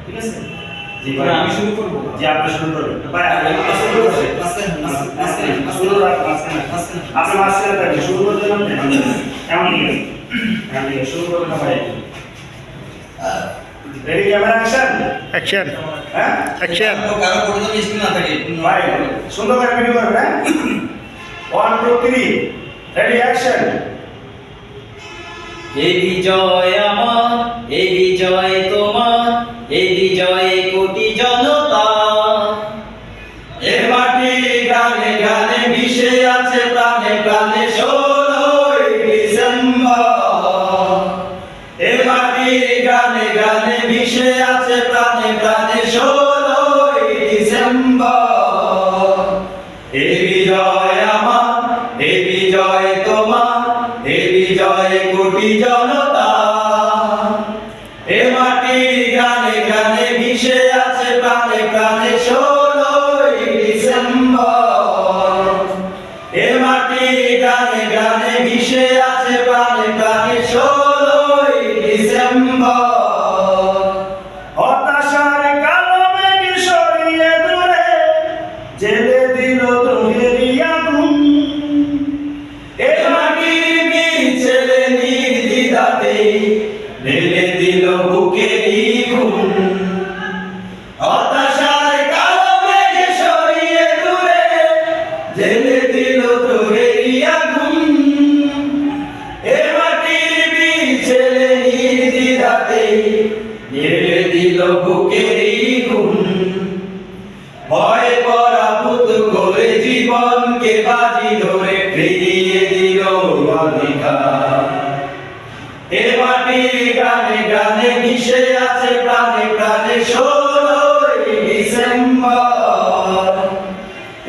ঠিক আছে? জি ভাই আমি শুরু করব। জি আপনি শুরু করবেন ভাই আপনি মাঝখানে থাকবেন শুরু করবেন আপনি এমন শুরু করবেন না ভাই রেডি ক্যামেরা অ্যাকশন অ্যাকশন হ্যাঁ অ্যাকশন কারো পর্যন্ত স্ক্রিন না থাকে ভাই সুন্দর করে ভিডিও করবেন হ্যাঁ 1 2 3 রেডি অ্যাকশন এই বিজয় আমার, এই বিজয় তোমার, এই বিজয়ে কোটি জনতা। এ মাটি গানে গানে মিশে আছে প্রাণে প্রাণে 16ই ডিসেম্বর। এ মাটি গানে গানে মিশে আছে প্রাণে প্রাণে 16ই ডিসেম্বর। এই বিজয় আমার, এই বিজয় তোমার, এই বিজয়ে কোটি জনতা। এ মাটি গানে গানে মিশে আছে প্রাণে প্রাণে 16ই ডিসেম্বর। এ মাটি গানে গানে মিশে আছে প্রাণে প্রাণে 16ই ডিসেম্বর। হতাশার কালো মেঘ সরিয়ে দূরে জেলে দিল তোহেরি আগুন এ মাটির বীর ছেলে নির্দ্বিধাতে ঢেলে দিল বুকেরই খুন। হতাশার কালো মেঘ সরিয়ে দূরে ঢেলে দিল তোহেরি আগুন। এ মাটির বীর ছেলে নির্দ্বিধাতে ঢেলে দিল বুকেরই খুন। ভয় পরাভূত করে জীবনকে বাজি ধরে ফিরিয়ে দিল অধিকার। এ মাটির গানে গানে মিশে আছে প্রাণে প্রাণে 16ই ডিসেম্বর।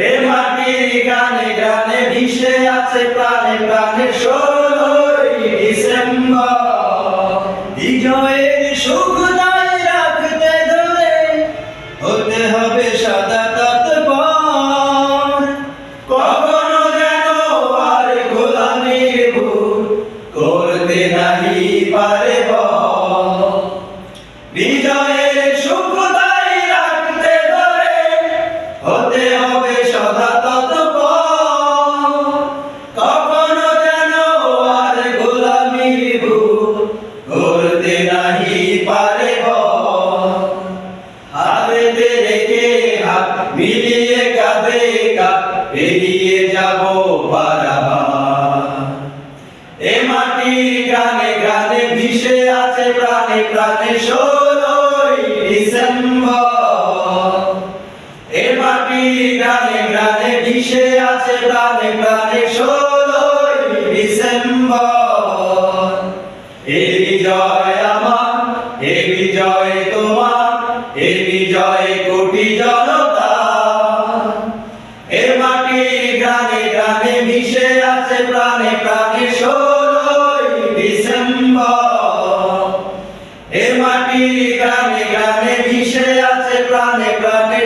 এ মাটির গানে গানে মিশে আছে প্রাণে প্রাণে 16ই ডিসেম্বর। বিজয়ের সুখ নাই রাখতে ধরে হতে হবে সদা তৎপর। কখনো যেন আর গোলামির ভুল করতে নাহি পারে ভয়। বিজয়ের সুখ নাই রাখতে ধরে হতে হবে সদা তৎপর। কখনো যেন আর গোলামির ভুল করতে নাহি পারে ভয়। হাতে রেখে হাত মিলিয়ে কাঁধে কাঁধ এগিয়ে যাব পারাবার। এ মাটির গানে গানে মিশে আছে প্রাণে প্রাণে 16ই ডিসেম্বর। এ মাটির গানে গানে মিশে আছে প্রাণে প্রাণে 16ই ডিসেম্বর। এ বিজয় আমার, এ বিজয় তোমার, এ বিজয়ে কোটি জনতা। এ মাটির গানে গানে মিশে আছে প্রাণে প্রাণে 16ই ডিসেম্বর। এ মাটির গানে গানে মিশে আছে প্রাণে প্রাণে